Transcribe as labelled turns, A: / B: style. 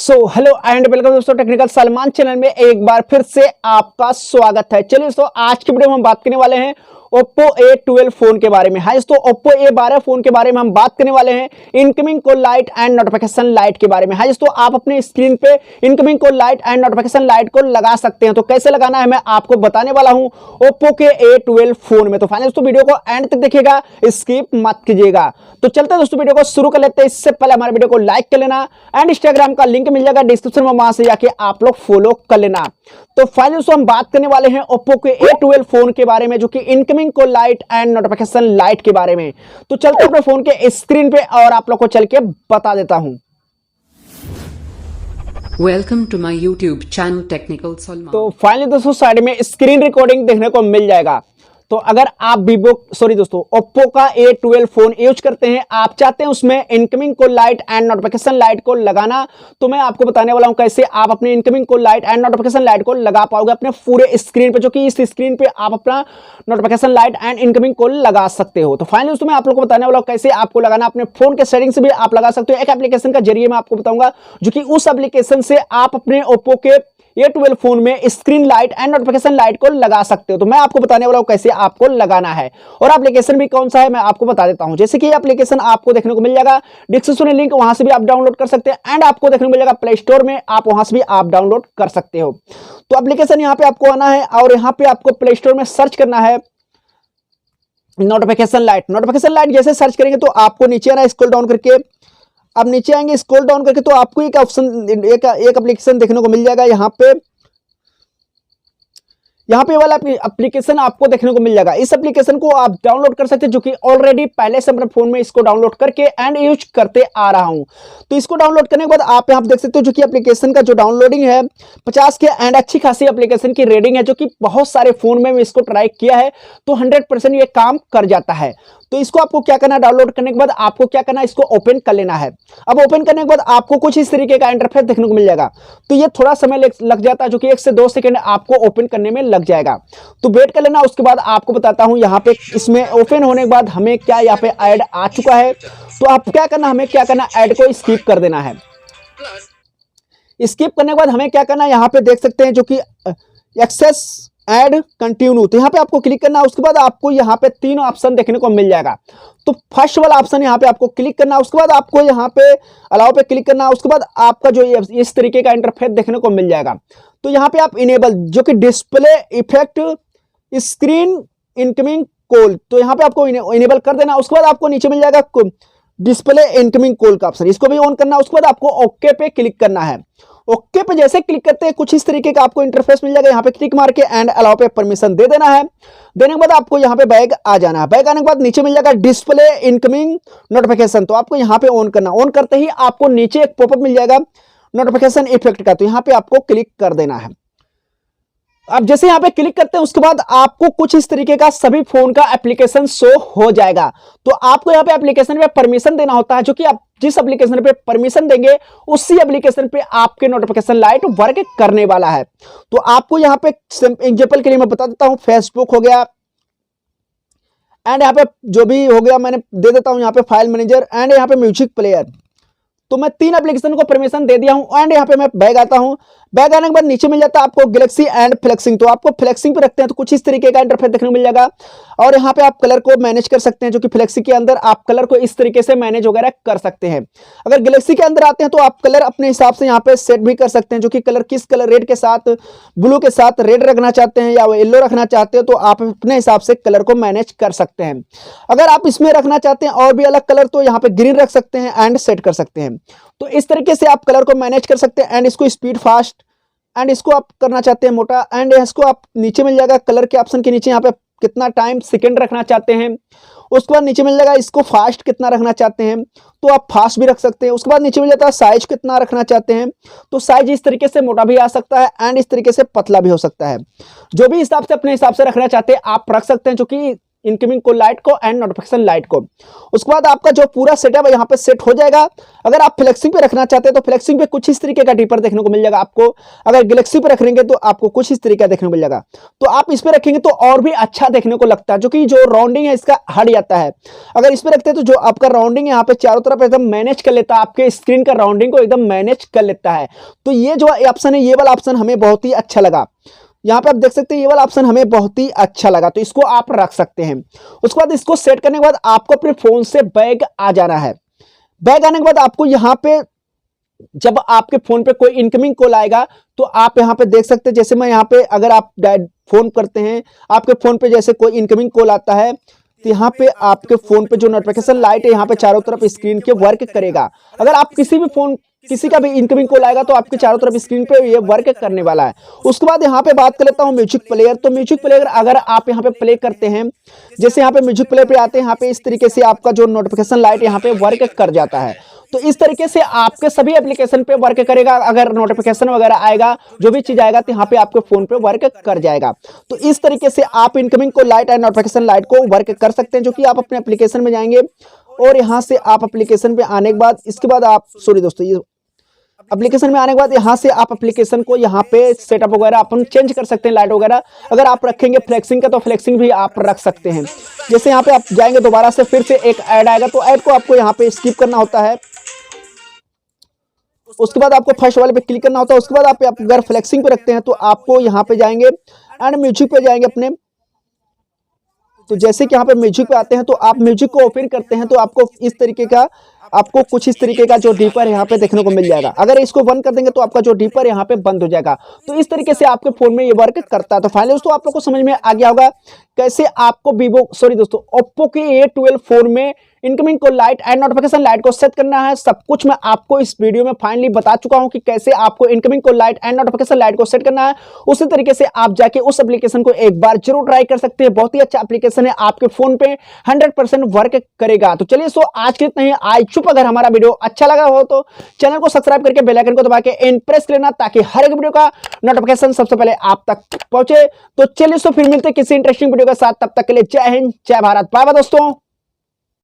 A: Hello and welcome दोस्तों, technical Salman channel में एक बार फिर से आपका स्वागत है। चलिए दोस्तों, आज की वीडियो में हम बात करने वाले हैं Oppo A12 फोन के बारे में। हाँ दोस्तों, Oppo A12 फोन के बारे में हम बात करने वाले हैं incoming call light and notification light के बारे में। हाँ दोस्तों, आप अपने स्क्रीन पे incoming call light and notification light को लगा सकते हैं। तो कैसे लगाना है मैं आपको बताने वाला हूं Oppo के A12 फोन में। तो फाइनल दोस्तों, वीडियो को एंड तक देखिएगा, स्किप मत कीजिएगा। तो चलते हैं दोस्तों, वीडियो को शुरू कर लेते हैं। इससे पहले हमारे वीडियो को लाइक कर लेना एंड इंस्टाग्राम का लिंक मिल जाएगा डिस्क्रिप्शन में, वहां से जाके आप लोग फॉलो कर लेना। तो फाइनल दोस्तों, हम बात करने वाले हैं Oppo के A12 फोन के बारे में, जो कि incoming call light and notification light के बारे में। तो चलते हैं अपने फोन के स्क्रीन पे और आप लोग को चल के बता देता हूं।
B: Welcome to my YouTube channel technical Salman.
A: तो फाइनली दोस्तों, साइड में स्क्रीन रिकॉर्डिंग देखने को मिल जाएगा। तो अगर आप Oppo का A12 फोन यूज करते हैं, आप चाहते हैं उसमें incoming call light and notification light को लगाना, तो मैं आपको बताने वाला हूं कैसे आप अपने incoming call light and notification light को लगा पाओगे अपने पूरे स्क्रीन पे, जो कि इस स्क्रीन पे आप अपना notification light and incoming call लगा सकते हो। तो फाइनली दोस्तों, मैं आप लोगों को बताने वाला हूं कैसे आपको लगाना। अपने फोन के सेटिंग से भी आप लगा सकते हो, एक एप्लीकेशन का जरिए मैं आपको बताऊंगा, जो कि उस एप्लीकेशन से आप अपने Oppo के A12 फोन में screen light and notification light को लगा सकते हो। तो मैं आपको बताने वाला हूं कैसे आपको लगाना है, और एप्लीकेशन भी कौन सा है मैं आपको बता देता हूं। जैसे कि एप्लीकेशन आपको देखने को मिल जाएगा डिस्क्रिप्शन में लिंक, वहां से भी आप डाउनलोड कर सकते हैं, एंड आपको देखने को मिल जाएगा प्ले स्टोर में, आप वहां से भी आप डाउनलोड कर सकते हो। तो एप्लीकेशन यहां पे आपको आना है और यहां पे आपको प्ले स्टोर में सर्च करना है नोटिफिकेशन लाइट। नोटिफिकेशन लाइट जैसे सर्च करेंगे तो आपको नीचे आना है, स्क्रॉल डाउन करके। अब नीचे आएंगे स्क्रॉल डाउन करके तो आपको एक ऑप्शन एक एप्लीकेशन देखने को मिल जाएगा। यहाँ पे वाला एप्लीकेशन आपको देखने को मिल जाएगा। इस एप्लीकेशन को आप डाउनलोड कर सकते हैं, जो कि ऑलरेडी पहले से अपने फोन में इसको डाउनलोड करके एंड यूज करते आ रहा हूं। तो इसको डाउनलोड करने के बाद आप यहाँ देख सकते हो, जो कि एप्लीकेशन का जो डाउनलोडिंग है 50 के एंड अच्छी खासी एप्लीकेशन की रेटिंग है, जो कि बहुत सारे फोन में इसको ट्राई किया है तो 100% ये काम कर जाता है। तो इसको आपको क्या करना है, डाउनलोड करने के बाद आपको क्या करना है, इसको ओपन कर लेना है। अब ओपन करने के बाद आपको कुछ इस तरीके का इंटरफेस देखने को मिल जाएगा। तो ये थोड़ा समय लग जाता है, जो कि 1 से 2 सेकंड आपको ओपन करने में लग जाएगा। तो वेट कर लेना। उसके बाद आपको बताता हूं यहाँ पे इसमें ओपन होने के बाद हमें क्या यहाँ पे ऐड आ चुका है। तो आप क्या करना, हमें क्या करना, ऐड को स्किप कर देना है। स्किप करने के बाद हमें क्या करना है, यहाँ पे देख सकते हैं जो कि एक्सेस ऐड कंटिन्यू, तो यहाँ पे आपको क्लिक करना है। उसके बाद आपको यहाँ पे 3 ऑप्शन देखने को मिल जाएगा। तो फर्स्ट वाला ऑप्शन यहाँ पे आपको क्लिक करना है। उसके बाद आपको यहाँ पे अलाउ पे क्लिक करना है। उसके बाद आपका जो इस तरीके का इंटरफेस देखने को मिल जाएगा। तो यहाँ पे आप इनेबल, जो कि display effect screen incoming call, तो यहाँ पे आपको इनेबल कर देना। उसके बाद आपको नीचे मिल जाएगा डिस्प्ले इनकमिंग कॉल का ऑप्शन, इसको भी ऑन करना है। उसके बाद आपको ओके पे क्लिक करना है। ओके पे जैसे क्लिक करते हैं कुछ इस तरीके का आपको इंटरफेस मिल जाएगा। यहाँ पे क्लिक मार के एंड अलाउ पे परमिशन दे देना है। देने के बाद आपको यहाँ पे बैग आ जाना है। बैग आने के बाद नीचे मिल जाएगा डिस्प्ले इनकमिंग नोटिफिकेशन, तो आपको यहाँ पे ऑन करना। ऑन करते ही आपको नीचे एक पॉपअप मिल जाएगा नोटिफिकेशन इफेक्ट का, तो यहाँ पे आपको क्लिक कर देना है। अब जैसे यहाँ पे क्लिक करते हैं उसके बाद आपको कुछ इस तरीके का सभी फोन का एप्लीकेशन शो हो जाएगा। तो आपको यहाँ पे एप्लीकेशन पे परमिशन देना होता है, जो कि आप जिस एप्लीकेशन पे परमिशन देंगे उसी एप्लीकेशन पे आपके नोटिफिकेशन लाइट वर्क करने वाला है। तो आपको यहाँ पे एग्जांपल के लिए मैं बता देता हूँ, फेसबुक हो गया एंड यहाँ पे जो भी हो गया मैंने दे देता हूँ यहाँ पे फाइल मैनेजर एंड यहाँ पे म्यूजिक प्लेयर। तो मैं 3 एप्लीकेशन को परमिशन दे दिया हूं एंड यहाँ पे मैं बैग आता हूं। बैग आने के बाद नीचे मिल जाता है आपको गैलेक्सी एंड फ्लेक्सिंग, तो आपको फ्लेक्सिंग पे रखते हैं तो कुछ इस तरीके का इंटरफेस देखने को मिल जाएगा। और यहाँ पे आप कलर को मैनेज कर सकते हैं, जो कि फ्लेक्सी के अंदर आप कलर को इस तरीके से मैनेज वगैरह कर सकते हैं। अगर गैलेक्सी के अंदर आते हैं तो आप कलर अपने हिसाब से यहाँ पे सेट भी कर सकते हैं, जो कि कलर किस कलर रेड के साथ, ब्लू के साथ रेड रखना चाहते हैं या येलो रखना चाहते हो, तो आप अपने हिसाब से कलर को मैनेज कर सकते हैं। अगर आप इसमें रखना चाहते हैं और भी अलग कलर, तो यहाँ पे ग्रीन रख सकते हैं एंड सेट कर सकते हैं। तो इस तरीके से आप कलर को मैनेज कर सकते हैं। एंड इसको स्पीड फास्ट एंड इसको आप करना चाहते हैं मोटा, एंड इसको आप नीचे मिल जाएगा कलर के ऑप्शन के नीचे यहाँ पे कितना टाइम सेकंड रखना चाहते हैं। उसके बाद नीचे मिल जाएगा इसको फास्ट कितना रखना चाहते हैं, तो आप फास्ट भी रख सकते हैं। उसके बाद नीचे मिल जाता है साइज कितना रखना चाहते हैं, तो साइज इस तरीके से मोटा भी आ सकता है एंड इस तरीके से पतला भी हो सकता है। जो भी हिसाब से अपने हिसाब से रखना चाहते हैं आप रख सकते हैं, जो कि इनकमिंग कॉल लाइट को एंड नोटिफिकेशन लाइट को। उसके बाद आपका जो पूरा सेटअप है यहाँ पे सेट हो जाएगा। अगर आप फ्लेक्सिंग पे रखना चाहते हैं तो फ्लेक्सिंग पे कुछ इस तरीके का डिपर देखने को मिल जाएगा आपको। अगर गैलेक्सी पे रखेंगे तो आपको कुछ इस तरीके का देखने को मिल जाएगा। तो आप इस पे रखेंगे तो और भी अच्छा देखने को लगता है, जो कि जो राउंडिंग है इसका हट जाता है। अगर इस पे रखते हैं तो जो आपका राउंडिंग यहाँ पे चारों तरफ एकदम मैनेज कर लेता है, आपके स्क्रीन का राउंडिंग को एकदम मैनेज कर लेता है। तो ये जो ऑप्शन है, ये वाला ऑप्शन हमें बहुत ही अच्छा लगा। यहाँ पे आप देख सकते हैं ये वाला ऑप्शन हमें बहुत ही अच्छा लगा, तो इसको आप रख सकते हैं। उसके बाद इसको सेट करने के बाद आपको अपने फोन से बैक आ जाना है। बैक आने के बाद आपको यहाँ पे जब आपके फोन पे कोई इनकमिंग कॉल आएगा तो आप यहाँ पे देख सकते हैं, जैसे मैं यहाँ पे अगर आप फोन करते हैं, आपके फोन पे जैसे कोई इनकमिंग कॉल आता है तो यहाँ पे आपके फोन पे जो नोटिफिकेशन लाइट है यहाँ पे चारों तरफ स्क्रीन के वर्क करेगा। अगर आप किसी का भी इनकमिंग कॉल आएगा तो आपके चारों तरफ स्क्रीन पे ये वर्क करने वाला है। उसके बाद यहाँ पे बात कर लेता हूँ म्यूजिक प्लेयर। तो म्यूजिक प्लेयर अगर आप यहाँ पे प्ले करते हैं, जैसे यहाँ पे म्यूजिक प्लेयर पे आते हैं, यहाँ पे इस तरीके से आपका जो नोटिफिकेशन लाइट यहाँ पे वर्क कर जाता है। तो इस तरीके से आपके सभी एप्लीकेशन पे वर्क करेगा। अगर नोटिफिकेशन वगैरह आएगा, जो भी चीज आएगा तो यहाँ पे आपके फोन पे वर्क कर जाएगा। तो इस तरीके से आप इनकमिंग को लाइट एंड नोटिफिकेशन लाइट को वर्क कर सकते हैं, जो कि आप अपने एप्लीकेशन में जाएंगे और यहाँ से आप एप्लीकेशन पे आने के बाद इसके बाद आप ये एप्लीकेशन में आने के बाद यहाँ से आप एप्लीकेशन को यहाँ पे सेटअप वगैरह अपन चेंज कर सकते हैं, लाइट वगैरह। अगर आप रखेंगे फ्लेक्सिंग का तो फ्लेक्सिंग भी आप रख सकते हैं। जैसे यहाँ पे आप जाएंगे दोबारा से फिर से एक ऐड आएगा, तो ऐड को आपको यहाँ पे स्किप करना होता है। उसके बाद आपको फर्स्ट वाले पे क्लिक करना होता है। उसके बाद आप अगर फ्लेक्सिंग पे रखते हैं तो आपको यहाँ पे जाएंगे एंड म्यूजिक पे जाएंगे अपने। तो जैसे कि यहाँ पे म्यूजिक पे आते हैं तो आप म्यूजिक को ओपन करते हैं तो आपको कुछ इस तरीके का जो डीपर यहाँ पे देखने को मिल जाएगा। अगर इसको बंद कर देंगे तो आपका जो डीपर यहाँ पे बंद हो जाएगा। तो इस तरीके से आपके फोन में ये वर्क करता है। तो फाइनली दोस्तों आप लोग को समझ में आ गया होगा कैसे आपको ओप्पो के A12 फोन में इनकमिंग को लाइट एंड नोटिफिकेशन लाइट को सेट करना है। सब कुछ मैं आपको इस वीडियो में फाइनली बता चुका हूं कि कैसे आपको इनकमिंग को लाइट एंड नोटिफिकेशन लाइट को सेट करना है। उसी तरीके से आप जाके उस एप्लीकेशन को एक बार जरूर ट्राई कर सकते हैं। बहुत ही अच्छा एप्लीकेशन है, आपके फोन पे 100% वर्क करेगा। तो चलिए आज के इतना ही। आई चुप, अगर हमारा वीडियो अच्छा लगा हो तो चैनल को सब्सक्राइब करके बेल आइकन को दबा के एंड प्रेस कर लेना, ताकि हर एक वीडियो का नोटिफिकेशन सबसे पहले आप तक पहुंचे। तो चलिए फिर मिलते हैं किसी इंटरेस्टिंग वीडियो के साथ। तब तक के लिए जय हिंद, जय भारत, बाय बाय दोस्तों।